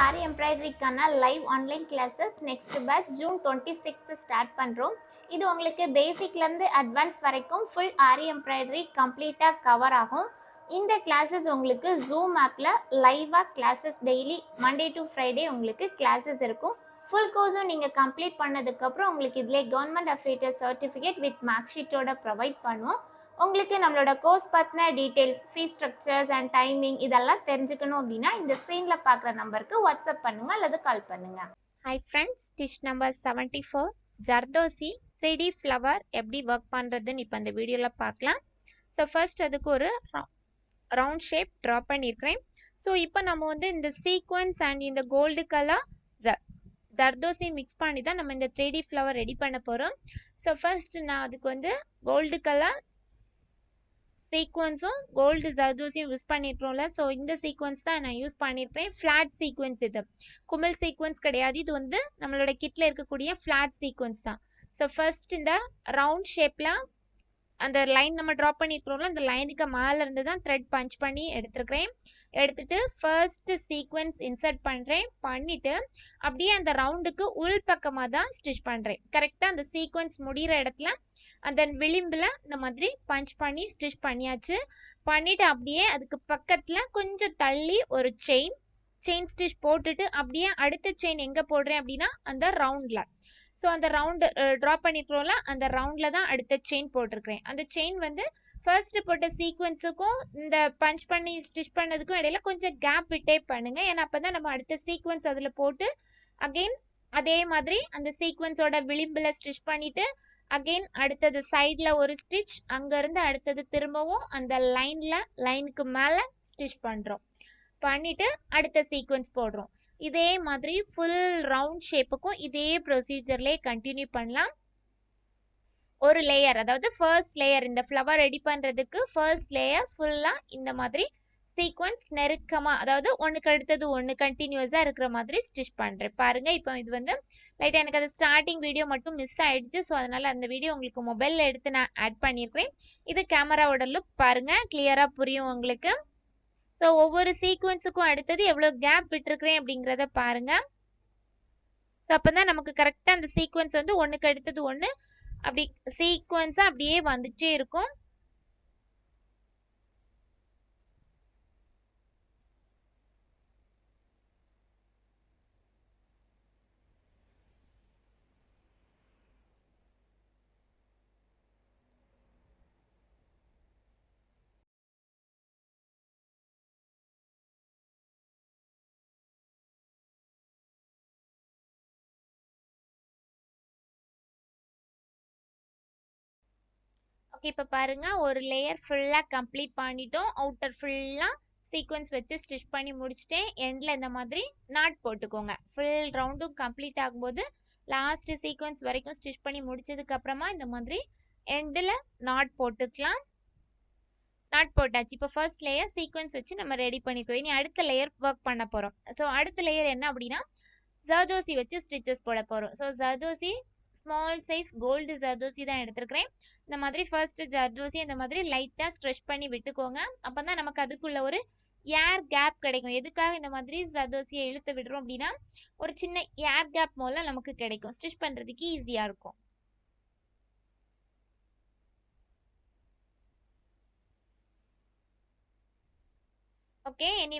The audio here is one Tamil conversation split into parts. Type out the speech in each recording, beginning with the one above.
ஆரி எம்ப்ராய்டரிக்கான live online classes next batch June 26 start பண்ணுறோம். இது உங்களுக்கு பேசிக்லேருந்து அட்வான்ஸ் வரைக்கும் ஃபுல் ஆரி எம்ப்ராய்டரி கம்ப்ளீட்டாக கவர் ஆகும். இந்த கிளாஸஸ் உங்களுக்கு ஜூம் ஆப்பில் லைவாக classes daily Monday to Friday உங்களுக்கு கிளாஸஸ் இருக்கும். ஃபுல் கோர்ஸும் நீங்கள் கம்ப்ளீட் பண்ணதுக்கப்புறம் உங்களுக்கு இதிலே government affiliated certificate with mark ஷீட்டோட ப்ரொவைட் பண்ணுவோம். உங்களுக்கு நம்மளோட கோர்ஸ் பற்றின details, fees structures and timing இதெல்லாம் தெரிஞ்சுக்கணும் அப்படின்னா இந்த ஸ்க்ரீனில் பார்க்குற நம்பருக்கு வாட்ஸ்அப் பண்ணுங்கள் அல்லது கால் பண்ணுங்கள். Hi friends, stitch number 74 zardozi 3D flower எப்படி ஒர்க் பண்ணுறதுன்னு இப்போ இந்த வீடியோவில் பார்க்கலாம். ஸோ ஃபர்ஸ்ட் அதுக்கு ஒரு ரவுண்ட் ஷேப் ட்ரா பண்ணியிருக்கிறேன். ஸோ இப்போ நம்ம இந்த சீக்வன்ஸ் அண்ட் இந்த கோல்டு கலர் ஜர்தோசி மிக்ஸ் பண்ணி தான் நம்ம இந்த 3D ஃப்ளவர் ரெடி பண்ண போகிறோம். ஸோ ஃபர்ஸ்ட் நான் அதுக்கு கோல்டு கலர் சீக்வன்ஸும் கோல்டு ஜர்தோசியும் யூஸ் பண்ணியிருக்கோம்ல. ஸோ இந்த சீக்வன்ஸ் தான் நான் யூஸ் பண்ணியிருக்கேன். ஃப்ளாட் சீக்வன்ஸ், இது குமிழ் சீக்வன்ஸ் கிடையாது. இது நம்மளோட கிட்டில் இருக்கக்கூடிய ஃப்ளாட் சீக்வன்ஸ் தான். ஸோ ஃபர்ஸ்ட் இந்த ரவுண்ட் ஷேப்பில் அந்த லைன் நம்ம ட்ரா பண்ணியிருக்கிறோம்ல, அந்த லைனுக்கு மேலே இருந்து தான் த்ரெட் பஞ்ச் பண்ணி எடுத்துருக்கிறேன். எடுத்துட்டு ஃபர்ஸ்ட் சீக்வன்ஸ் இன்சர்ட் பண்ணுறேன். பண்ணிவிட்டு அப்படியே அந்த ரவுண்டுக்கு உள் பக்கமாக தான் ஸ்டிச் பண்ணுறேன். கரெக்டாக அந்த சீக்வன்ஸ் முடிகிற இடத்துல அந்த விளிம்பில் இந்த மாதிரி பஞ்ச் பண்ணி ஸ்டிச் பண்ணியாச்சு. பண்ணிவிட்டு அப்படியே அதுக்கு பக்கத்தில் கொஞ்சம் தள்ளி ஒரு செயின் ஸ்டிச் போட்டுட்டு அப்படியே அடுத்த செயின் எங்கே போடுறேன் அப்படின்னா அந்த ரவுண்டில். ஸோ அந்த ரவுண்டு ட்ரா பண்ணிக்கிறோம்ல, அந்த ரவுண்டில் தான் அடுத்த செயின் போட்டிருக்கிறேன். அந்த செயின் ஃபர்ஸ்ட் போட்ட சீக்வன்ஸுக்கும் இந்த பஞ்ச் பண்ணி ஸ்டிச் பண்ணதுக்கும் இடையில கொஞ்சம் கேப் விட்டே பண்ணுங்க. ஏன்னா அப்போ தான் நம்ம அடுத்த சீக்வன்ஸ் அதில் போட்டு அகெயின் அதே மாதிரி அந்த சீக்வன்ஸோட விளிம்பில் ஸ்டிச் பண்ணிவிட்டு அகெயின் அடுத்தது சைடில் ஒரு ஸ்டிச், அங்கேருந்து அடுத்தது திரும்பவும் அந்த லைனுக்கு மேலே ஸ்டிச் பண்ணுறோம். பண்ணிவிட்டு அடுத்த சீக்வன்ஸ் போடுறோம். இதே மாதிரி ஃபுல் ரவுண்ட் ஷேப்புக்கும் இதே ப்ரொசீஜர்லேயே கண்டினியூ பண்ணலாம். ஒரு லேயர், அதாவது ஃபர்ஸ்ட் லேயர், இந்த ஃப்ளவர் ரெடி பண்ணுறதுக்கு ஃபர்ஸ்ட் லேயர் ஃபுல்லாக இந்த மாதிரி சீக்வன்ஸ் நெருக்கமாக, அதாவது ஒன்றுக்கு அடுத்தது ஒன்று கண்டினியூஸாக இருக்கிற மாதிரி ஸ்டிச் பண்ணுறேன். பாருங்கள், இப்போ இது லைட்டாக எனக்கு அது ஸ்டார்டிங் வீடியோ மட்டும் மிஸ் ஆகிடுச்சு. ஸோ அதனால் அந்த வீடியோ உங்களுக்கு மொபைலில் எடுத்து நான் ஆட் பண்ணியிருக்கிறேன். இது கேமராவோட லுக் பாருங்கள், கிளியராக புரியும் உங்களுக்கு. ஸோ ஒவ்வொரு சீக்வன்ஸுக்கும் அடுத்தது எவ்வளோ கேப் விட்டுருக்கிறேன் அப்படிங்கிறத பாருங்கள். ஸோ அப்போ தான் நமக்கு கரெக்டாக அந்த சீக்வன்ஸ் ஒன்றுக்கு அடுத்தது ஒன்று அப்படி சீக்வன்ஸாக அப்படியே வந்துட்டே இருக்கும். ஓகே, இப்போ பாருங்கள், ஒரு லேயர் ஃபுல்லாக கம்ப்ளீட் பண்ணிட்டோம். அவுட்டர் ஃபுல்லாக சீக்வன்ஸ் வச்சு ஸ்டிச் பண்ணி முடிச்சுட்டேன். எண்டில் இந்த மாதிரி நாட் போட்டுக்கோங்க. ஃபுல் ரவுண்டும் கம்ப்ளீட் ஆகும்போது லாஸ்ட் சீக்வன்ஸ் வரைக்கும் ஸ்டிச் பண்ணி முடிச்சதுக்கப்புறமா இந்த மாதிரி எண்டில் நாட் போட்டுக்கலாம். நாட் போட்டாச்சு. இப்போ ஃபர்ஸ்ட் லேயர் சீக்வன்ஸ் வச்சு நம்ம ரெடி பண்ணிக்கிறோம். இனி அடுத்த லேயர் ஒர்க் பண்ண போகிறோம். ஸோ அடுத்த லேயர் என்ன அப்படின்னா ஜர்தோசி வச்சு ஸ்டிச்சஸ் போட போகிறோம். So zardozi small size gold zardozi தான் எடுத்துருக்கிறேன். இந்த மாதிரி ஃபர்ஸ்ட் ஜர்தோசி இந்த மாதிரி லைட்டாக ஸ்ட்ரெச் பண்ணி விட்டுக்கோங்க. அப்போ தான் நமக்கு அதுக்குள்ள ஒரு ஏர் கேப் கிடைக்கும். எதுக்காக இந்த மாதிரி ஜர்தோசியை இழுத்து விடுறோம் அப்படின்னா ஒரு சின்ன ஏர் கேப் மூலம் நமக்கு கிடைக்கும். ஸ்டிச் பண்ணுறதுக்கு ஈஸியாக இருக்கும். ஓகே, இனி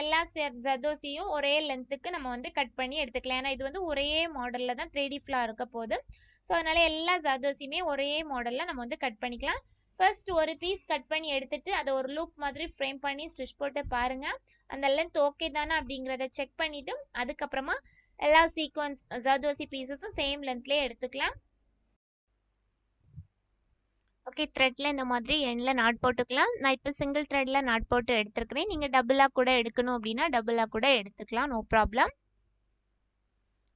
எல்லா ஜர்தோசியும் ஒரே லென்த்துக்கு நம்ம கட் பண்ணி எடுத்துக்கலாம். ஏன்னா இது ஒரே மாடலில் தான் 3D ஃப்ளவர் இருக்க போகுது. ஸோ அதனால எல்லா ஜர்தோசியுமே ஒரே மாடலில் நம்ம கட் பண்ணிக்கலாம். ஃபர்ஸ்ட் ஒரு பீஸ் கட் பண்ணி எடுத்துட்டு அதை ஒரு லூப் மாதிரி ஃப்ரேம் பண்ணி ஸ்டிச் போட்டு பாருங்கள். அந்த லென்த் ஓகே தானே அப்படிங்கிறத செக் பண்ணிவிட்டு அதுக்கப்புறமா எல்லா சீக்வன்ஸ் ஜர்தோசி பீசஸும் சேம் லென்த்லேயே எடுத்துக்கலாம். ஓகே, த்ரெட்டில் இந்த மாதிரி எண்டில் நாட் போட்டுக்கலாம். நான் இப்போ சிங்கிள் த்ரெட்டில் நாட் போட்டு எடுத்துருக்கிறேன். நீங்கள் டபுளாக கூட எடுக்கணும் அப்படின்னா டபுளாக கூட எடுத்துக்கலாம், நோ ப்ராப்ளம்.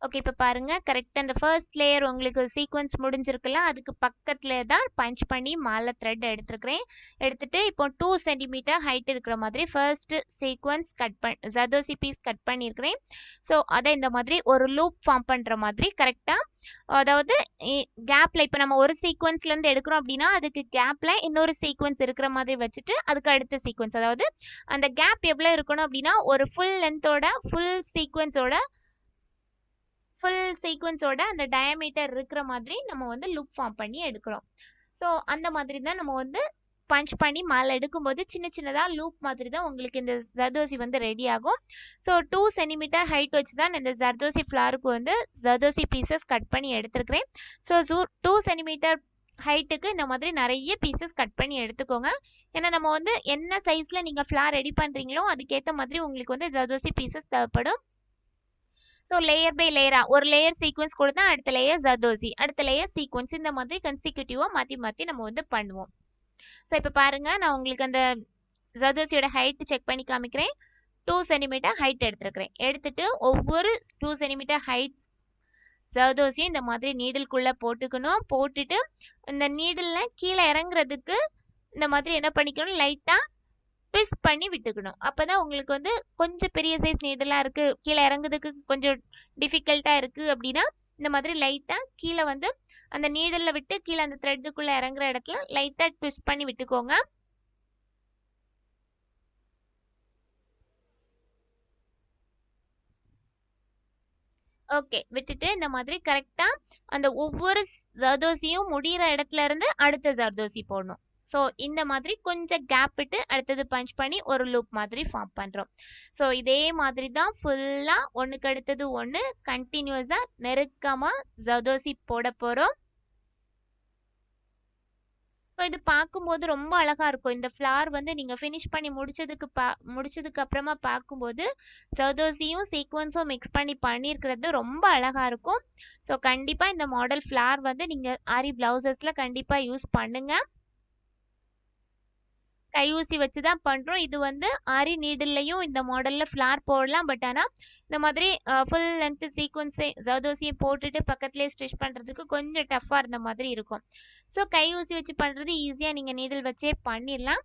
ஓகே, இப்போ பாருங்கள், கரெக்டாக அந்த ஃபர்ஸ்ட் லேயர் உங்களுக்கு சீக்வன்ஸ் முடிஞ்சிருக்கலாம். அதுக்கு பக்கத்தில் தான் பஞ்ச் பண்ணி மேலே த்ரெட் எடுத்துருக்கிறேன். எடுத்துகிட்டு இப்போ 2 சென்டிமீட்டர் ஹைட் இருக்கிற மாதிரி first sequins zardozi piece cut பண்ணியிருக்கிறேன். ஸோ அதை இந்த மாதிரி ஒரு லூப் ஃபார்ம் பண்ணுற மாதிரி கரெக்டாக, அதாவது கேப்பில் இப்போ நம்ம ஒரு சீக்வன்ஸ்லேருந்து எடுக்கிறோம் அப்படின்னா அதுக்கு கேப்பில் இன்னொரு சீக்வன்ஸ் இருக்கிற மாதிரி வச்சுட்டு அதுக்கு அடுத்த சீக்வன்ஸ், அதாவது அந்த கேப் எவ்வளோ இருக்கணும் அப்படின்னா ஒரு ஃபுல் லென்த்தோட ஃபுல் சீக்வன்ஸோட அந்த டயாமீட்டர் இருக்கிற மாதிரி நம்ம வந்து லூப் ஃபார்ம் பண்ணி எடுக்கிறோம். ஸோ அந்த மாதிரி தான் நம்ம வந்து பஞ்ச் பண்ணி மேலே எடுக்கும்போது சின்ன சின்னதாக லூப் மாதிரி தான் உங்களுக்கு இந்த ஜர்தோசி வந்து ரெடி ஆகும். ஸோ 2 சென்டிமீட்டர் ஹைட் வச்சு தான் இந்த ஜர்தோசி ஃப்ளாருக்கு வந்து ஜர்தோசி பீசஸ் கட் பண்ணி எடுத்துருக்கிறேன். ஸோ 2 சென்டிமீட்டர் ஹைட்டுக்கு இந்த மாதிரி நிறைய பீசஸ் கட் பண்ணி எடுத்துக்கோங்க. ஏன்னா நம்ம வந்து என்ன சைஸில் நீங்கள் ஃப்ளார் ரெடி பண்ணுறீங்களோ அதுக்கேற்ற மாதிரி உங்களுக்கு வந்து ஜர்தோசி பீசஸ் தேவைப்படும். ஸோ லேயர் பை லேயராக ஒரு லேயர் சீக்வன்ஸ் கொடுத்தா அடுத்த லேயர் ஜர்தோசி, அடுத்த லேயர் சீக்வன்ஸ், இந்த மாதிரி கன்சிக்யூட்டிவாக மாற்றி மாற்றி நம்ம வந்து பண்ணுவோம். ஸோ இப்போ பாருங்கள், நான் உங்களுக்கு அந்த ஜர்தோசியோட ஹைட்டு செக் பண்ணி காமிக்கிறேன். 2 சென்டிமீட்டர் ஹைட் எடுத்துருக்கிறேன். எடுத்துட்டு ஒவ்வொரு 2 சென்டிமீட்டர் ஹைட் ஜர்தோசியும் இந்த மாதிரி நீடில்குள்ளே போட்டுக்கணும். போட்டுட்டு இந்த நீடிலில் கீழே இறங்குறதுக்கு இந்த மாதிரி என்ன பண்ணிக்கணும், லைட்டாக ட்விஸ்ட் பண்ணி விட்டுக்கணும். அப்போ தான் உங்களுக்கு வந்து கொஞ்சம் பெரிய சைஸ் நீடலாக இருக்குது, கீழே இறங்குறதுக்கு கொஞ்சம் டிஃபிகல்ட்டாக இருக்குது அப்படின்னா இந்த மாதிரி லைட்டாக கீழே வந்து அந்த நீடலில் விட்டு கீழே அந்த த்ரெட்டுக்குள்ளே இறங்குற இடத்துல லைட்டாக ட்விஸ்ட் பண்ணி விட்டுக்கோங்க. ஓகே, விட்டுட்டு இந்த மாதிரி கரெக்டாக அந்த ஒவ்வொரு ஜர்தோசியும் முடிகிற இடத்துல இருந்து அடுத்த ஜர்தோசி போடணும். ஸோ இந்த மாதிரி கொஞ்சம் கேப் விட்டு அடுத்தது பஞ்ச் பண்ணி ஒரு லூப் மாதிரி ஃபார்ம் பண்ணுறோம். ஸோ இதே மாதிரி தான் ஃபுல்லாக ஒன்றுக்கு அடுத்தது ஒன்று கண்டினியூஸாக நெருக்கமாக ஜர்தோசி போட போகிறோம். ஸோ இது பார்க்கும்போது ரொம்ப அழகாக இருக்கும். இந்த ஃப்ளார் வந்து நீங்கள் ஃபினிஷ் பண்ணி முடிச்சதுக்கு அப்புறமா பார்க்கும்போது ஜர்தோசியும் சீக்வன்ஸும் மிக்ஸ் பண்ணி பண்ணியிருக்கிறது ரொம்ப அழகாக இருக்கும். ஸோ கண்டிப்பாக இந்த மாடல் ஃப்ளார் வந்து நீங்கள் ஆரி ப்ளவுசஸில் கண்டிப்பாக யூஸ் பண்ணுங்கள். கையூசி வச்சு தான் பண்ணுறோம். இது வந்து ஆரி நீடில்லையும் இந்த மாடலில் ஃப்ளார் போடலாம். பட் ஆனால் இந்த மாதிரி ஃபுல் லென்த்து சீக்வன்ஸே ஜர்தோசியை போட்டுட்டு பக்கத்துலேயே ஸ்டிச் பண்ணுறதுக்கு கொஞ்சம் டஃப்பாக இருந்த மாதிரி இருக்கும். ஸோ கையூசி வச்சு பண்ணுறது ஈஸியாக நீங்கள் நீடில் வச்சே பண்ணிடலாம்.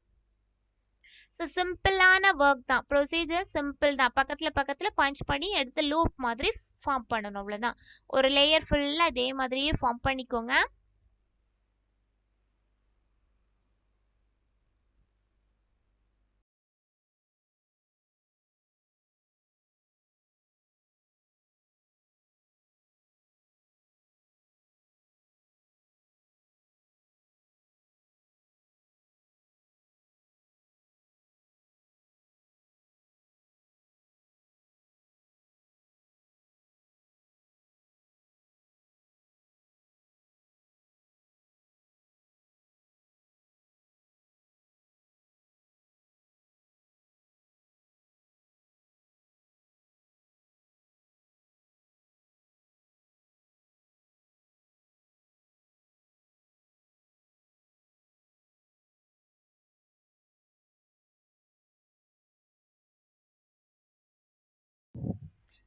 ஸோ சிம்பிளான ஒர்க் தான், ப்ரொசீஜர் சிம்பிள் தான். பக்கத்தில் பஞ்ச் பண்ணி எடுத்து லூப் மாதிரி ஃபார்ம் பண்ணணும், அவ்வளோதான். ஒரு லேயர் ஃபுல்லாக இதே மாதிரியே ஃபார்ம் பண்ணிக்கோங்க.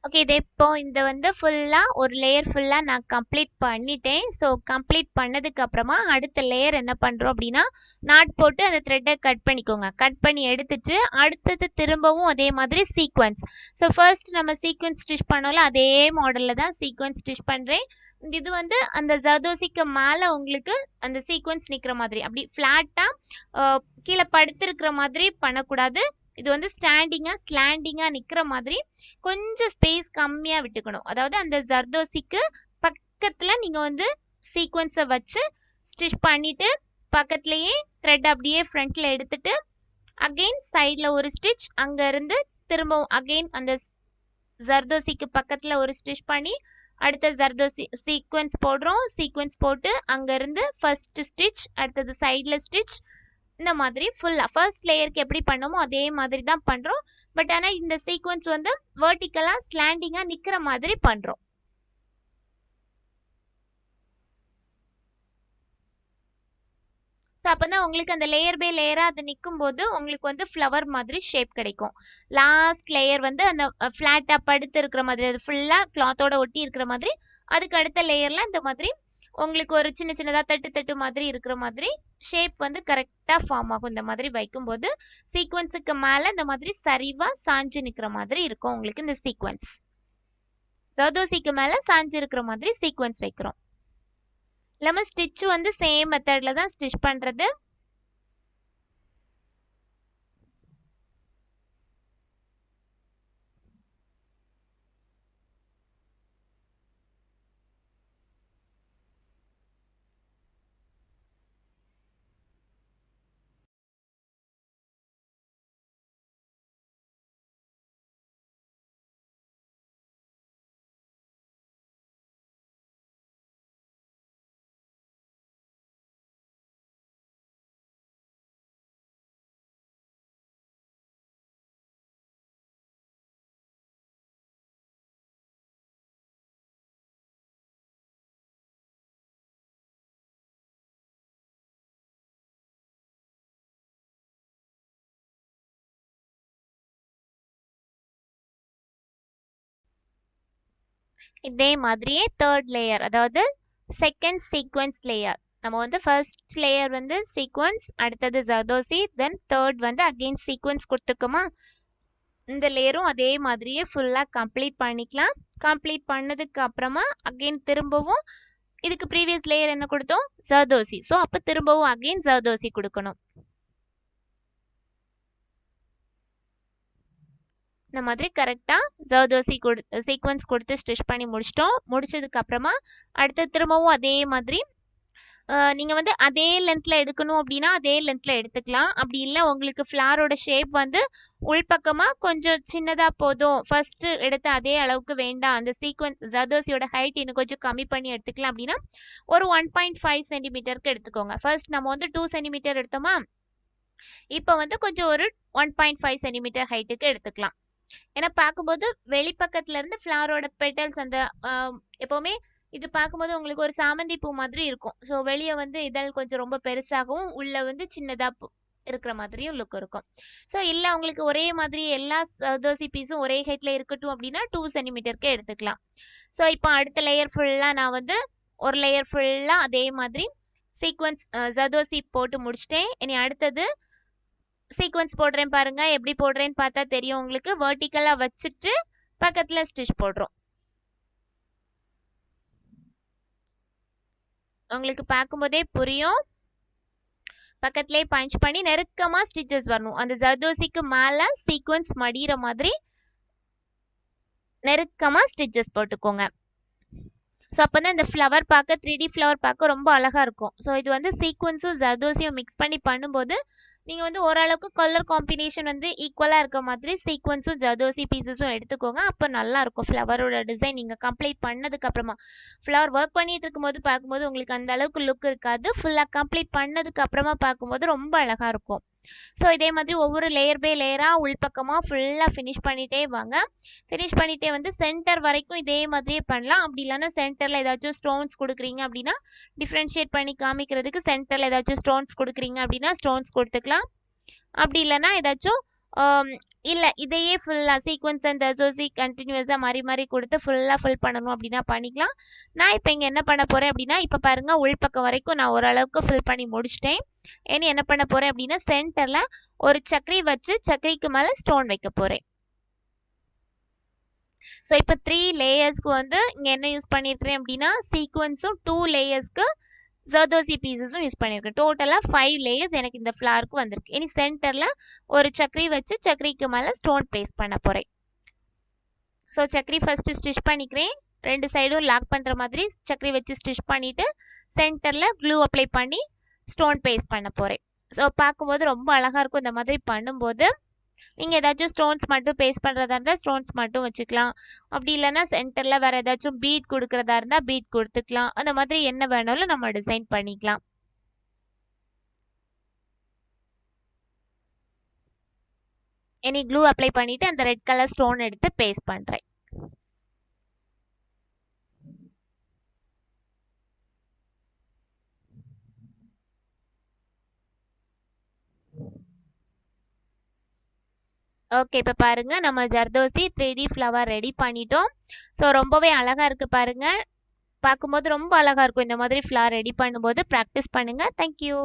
ஓகே, இது இப்போ இந்த வந்து ஃபுல்லாக ஒரு லேயர் ஃபுல்லாக நான் கம்ப்ளீட் பண்ணிட்டேன். ஸோ கம்ப்ளீட் பண்ணதுக்கப்புறமா அடுத்த லேயர் என்ன பண்ணுறோம் அப்படின்னா நாட் போட்டு அந்த த்ரெட்டை கட் பண்ணிக்கோங்க. கட் பண்ணி எடுத்துட்டு அடுத்தது திரும்பவும் அதே மாதிரி சீக்வன்ஸ். ஸோ ஃபர்ஸ்ட் நம்ம சீக்வன்ஸ் ஸ்டிச் பண்ணோம்ல அதே மாடலில் தான் சீக்வன்ஸ் ஸ்டிச் பண்ணுறேன். இது வந்து அந்த ஜர்தோசிக்கு மேலே உங்களுக்கு அந்த சீக்வன்ஸ் நிற்கிற மாதிரி அப்படி ஃப்ளாட்டாக கீழே படுத்திருக்கிற மாதிரி பண்ணக்கூடாது. இது வந்து ஸ்லாண்டிங்காக நிற்கிற மாதிரி கொஞ்சம் ஸ்பேஸ் கம்மியாக விட்டுக்கணும். அதாவது அந்த ஜர்தோசிக்கு பக்கத்தில் நீங்கள் வந்து சீக்வன்ஸை வச்சு ஸ்டிச் பண்ணிவிட்டு பக்கத்துலேயே த்ரெட் அப்படியே ஃப்ரண்ட்டில் எடுத்துட்டு அகெயின் சைடில் ஒரு ஸ்டிச், அங்கேருந்து திரும்பவும் அகெயின் அந்த ஜர்தோசிக்கு பக்கத்தில் ஒரு ஸ்டிச் பண்ணி அடுத்த ஜர்தோசி சீக்வன்ஸ் போடுறோம். சீக்வன்ஸ் போட்டு அங்கேருந்து ஃபர்ஸ்ட் ஸ்டிச், அடுத்தது சைடில் ஸ்டிச், இந்த மாதிரி ஃபுல்லாக ஃபர்ஸ்ட் லேயருக்கு எப்படி பண்ணோமோ அதே மாதிரி தான் பண்ணுறோம். பட் ஆனால் இந்த சீக்வன்ஸ் வந்து வெர்டிக்கலாக ஸ்லாண்டிங்காக நிற்கிற மாதிரி பண்ணுறோம். ஸோ அப்போ தான் உங்களுக்கு அந்த லேயர் பை லேயராக அது நிற்கும் போது உங்களுக்கு வந்து ஃப்ளவர் மாதிரி ஷேப் கிடைக்கும். லாஸ்ட் லேயர் வந்து அந்த ஃப்ளாட்டாக படுத்து இருக்கிற மாதிரி, அது ஃபுல்லாக கிளாத்தோட ஒட்டி இருக்கிற மாதிரி, அதுக்கு அடுத்த லேயரில் இந்த மாதிரி உங்களுக்கு ஒரு சின்ன சின்னதாக தட்டு மாதிரி இருக்கிற மாதிரி ஷேப் வந்து கரெக்டாக ஃபார்ம் ஆகும். இந்த மாதிரி வைக்கும்போது சீக்வன்ஸுக்கு மேலே இந்த மாதிரி சரிவாக சாஞ்சு நிற்கிற மாதிரி இருக்கும் உங்களுக்கு இந்த சீக்வன்ஸ். ஜர்தோசிக்கு மேலே சாஞ்சு இருக்கிற மாதிரி சீக்வன்ஸ் வைக்கிறோம். இல்லாமல் ஸ்டிச் வந்து சேம் மெத்தடில் தான் ஸ்டிச் பண்ணுறது. இதே மாதிரியே தேர்ட் லேயர், அதாவது செகண்ட் சீக்வன்ஸ் லேயர். நம்ம வந்து ஃபர்ஸ்ட் லேயர் வந்து சீக்வன்ஸ், அடுத்தது ஜர்தோசி, தென் தேர்ட் வந்து அகெயின் சீக்வன்ஸ் கொடுத்துருக்கோமா. இந்த லேயரும் அதே மாதிரியே ஃபுல்லாக கம்ப்ளீட் பண்ணிக்கலாம். கம்ப்ளீட் பண்ணதுக்கு அப்புறமா அகெயின் திரும்பவும் இதுக்கு ப்ரீவியஸ் லேயர் என்ன கொடுத்தோம், ஜர்தோசி. ஸோ அப்போ திரும்பவும் அகெயின் ஜர்தோசி கொடுக்கணும். இந்த மாதிரி கரெக்டாக ஜர்தோசி சீக்வன்ஸ் கொடுத்து ஸ்டிச் பண்ணி முடிச்சிட்டோம். முடிச்சதுக்கு அப்புறமா அடுத்து திரும்பவும் அதே மாதிரி நீங்கள் வந்து அதே லென்த்தில் எடுக்கணும் அப்படின்னா அதே லென்த்தில் எடுத்துக்கலாம். அப்படி இல்லை உங்களுக்கு ஃப்ளாரோட ஷேப் வந்து உள்பக்கமாக கொஞ்சம் சின்னதாக போதும், ஃபர்ஸ்ட் எடுத்த அதே அளவுக்கு வேண்டாம், அந்த சீக்வன்ஸ் ஜர்தோசியோட ஹைட் இன்னும் கொஞ்சம் கம்மி பண்ணி எடுத்துக்கலாம் அப்படின்னா ஒரு 1.5 சென்டிமீட்டருக்கு எடுத்துக்கோங்க. ஃபர்ஸ்ட் நம்ம வந்து 2 சென்டிமீட்டர் எடுத்தோமா, இப்போ வந்து கொஞ்சம் ஒரு 1.5 சென்டிமீட்டர் ஹைட்டுக்கு எடுத்துக்கலாம். ஏன்னா பார்க்கும்போது வெளிப்பக்கத்துல இருந்து ஃப்ளவரோட பெட்டல்ஸ் அந்த எப்போவுமே இது பார்க்கும்போது உங்களுக்கு ஒரு சாமந்தி பூ மாதிரி இருக்கும். ஸோ வெளியே வந்து இதழ் கொஞ்சம் ரொம்ப பெருசாகவும் உள்ள வந்து சின்னதாக இருக்கிற மாதிரியும் லுக் இருக்கும். ஸோ இல்லை உங்களுக்கு ஒரே மாதிரி எல்லா ஜர்தோசி பீஸும் ஒரே ஹைட்டில் இருக்கட்டும் அப்படின்னா 2 சென்டிமீட்டருக்கே எடுத்துக்கலாம். ஸோ இப்போ அடுத்த லேயர் ஃபுல்லாக நான் வந்து ஒரு லேயர் ஃபுல்லாக அதே மாதிரி சீக்வன்ஸ் ஜர்தோசி போட்டு முடிச்சிட்டேன். இனி அடுத்தது சீக்வன்ஸ் போடுறேன் பாருங்க. எப்படி போடுறேன்னு பார்த்தா தெரியும் உங்களுக்கு. வெர்டிக்கலாக வச்சுட்டு பக்கத்தில் ஸ்டிச் போடுறோம். உங்களுக்கு பார்க்கும்போதே புரியும். பக்கத்துலேயே பஞ்ச் பண்ணி நெருக்கமாக ஸ்டிச்சஸ் வரணும். அந்த ஜர்தோசிக்கு மேலே சீக்வன்ஸ் மடிகிற மாதிரி நெருக்கமாக ஸ்டிச்சஸ் போட்டுக்கோங்க. ஸோ அப்போ தான் இந்த ஃப்ளவர் பார்க்க 3D ஃப்ளவர் பார்க்க ரொம்ப அழகாக இருக்கும். ஸோ இது வந்து சீக்வன்ஸும் ஜர்தோசியும் மிக்ஸ் பண்ணி பண்ணும்போது நீங்கள் வந்து ஓரளவுக்கு கலர் காம்பினேஷன் வந்து ஈக்குவலாக இருக்க மாதிரி சீக்வன்ஸும் ஜர்தோசி பீசஸும் எடுத்துக்கோங்க. அப்போ நல்லாயிருக்கும் ஃப்ளவரோட டிசைன். நீங்கள் கம்ப்ளீட் பண்ணதுக்கப்புறமா ஃப்ளவர் ஒர்க் பண்ணிட்டு இருக்கும்போது பார்க்கும்போது உங்களுக்கு அந்த அளவுக்கு லுக் இருக்காது. ஃபுல்லாக கம்ப்ளீட் பண்ணதுக்கு அப்புறமா பார்க்கும்போது ரொம்ப அழகாக இருக்கும். ஸோ இதே மாதிரி ஒவ்வொரு லேயர் பை லேயராக உள்பக்கமாக ஃபுல்லாக ஃபினிஷ் பண்ணிகிட்டே வாங்க. ஃபினிஷ் பண்ணிகிட்டே வந்து சென்டர் வரைக்கும் இதே மாதிரியே பண்ணலாம். அப்படி இல்லைன்னா சென்டரில் ஏதாச்சும் ஸ்டோன்ஸ் கொடுக்குறீங்க அப்படின்னா டிஃப்ரென்ஷியேட் பண்ணி காமிக்கிறதுக்கு சென்டரில் ஏதாச்சும் ஸ்டோன்ஸ் கொடுக்குறீங்க அப்படின்னா ஸ்டோன்ஸ் கொடுத்துக்கலாம். அப்படி இல்லைன்னா ஏதாச்சும் இல்லை இதையே ஃபுல்லாக சீக்வன்ஸ் அண்ட் ஜர்தோசி கண்டினியூஸாக மாறி கொடுத்து ஃபுல்லாக ஃபில் பண்ணணும் அப்படின்னா பண்ணிக்கலாம். நான் இப்போ இங்கே என்ன பண்ண போகிறேன் அப்படின்னா இப்போ பாருங்கள் உள்பக்கம் வரைக்கும் நான் ஓரளவுக்கு ஃபில் பண்ணி முடிச்சிட்டேன். இனி என்ன பண்ண போகிறேன் அப்படின்னா சென்டரில் ஒரு சக்கரி வச்சு சக்கரிக்கு மேலே ஸ்டோன் வைக்க போகிறேன். ஸோ இப்போ 3 லேயர்ஸ்க்கு வந்து இங்கே என்ன யூஸ் பண்ணியிருக்கிறேன் அப்படின்னா சீக்வன்ஸும் 2 லேயர்ஸ்க்கு ஜர்தோசி பீசஸும் யூஸ் பண்ணியிருக்கேன். டோட்டலாக 5 லேயர்ஸ் எனக்கு இந்த ஃப்ளாருக்கு வந்திருக்கு. இனி சென்டரில் ஒரு சக்கரி வச்சு சக்கரிக்கு மேலே ஸ்டோன் பேஸ்ட் பண்ண போகிறேன். ஸோ சக்கரி ஃபஸ்ட்டு ஸ்டிச் பண்ணிக்கிறேன். 2 சைடும் லாக் பண்ணுற மாதிரி சக்கரி வச்சு ஸ்டிச் பண்ணிவிட்டு சென்டரில் க்ளூ அப்ளை பண்ணி ஸ்டோன் பேஸ்ட் பண்ண போகிறேன். ஸோ பார்க்கும்போது ரொம்ப அழகாக இருக்கும். இந்த மாதிரி பண்ணும்போது நீங்கள் ஏதாச்சும் ஸ்டோன்ஸ் மட்டும் பேஸ்ட் பண்ணுறதா இருந்தால் ஸ்டோன்ஸ் மட்டும் வச்சுக்கலாம். அப்படி இல்லைன்னா சென்டரில் வேறு ஏதாச்சும் பீட் கொடுக்குறதா இருந்தால் பீட் கொடுத்துக்கலாம். அந்த மாதிரி என்ன வேணாலும் நம்ம டிசைன் பண்ணிக்கலாம். இனி க்ளூ அப்ளை பண்ணிவிட்டு அந்த ரெட் கலர் ஸ்டோன் எடுத்து பேஸ்ட் பண்ணுறேன். ஓகே இப்போ பாருங்கள் நம்ம ஜர்தோசி 3D ஃப்ளவர் ரெடி பண்ணிட்டோம். ஸோ ரொம்பவே அழகாக இருக்குது பாருங்கள். பார்க்கும்போது ரொம்ப அழகாக இருக்கும். இந்த மாதிரி ஃப்ளவர் ரெடி பண்ணும்போது ப்ராக்டிஸ் பண்ணுங்கள். தேங்க்யூ.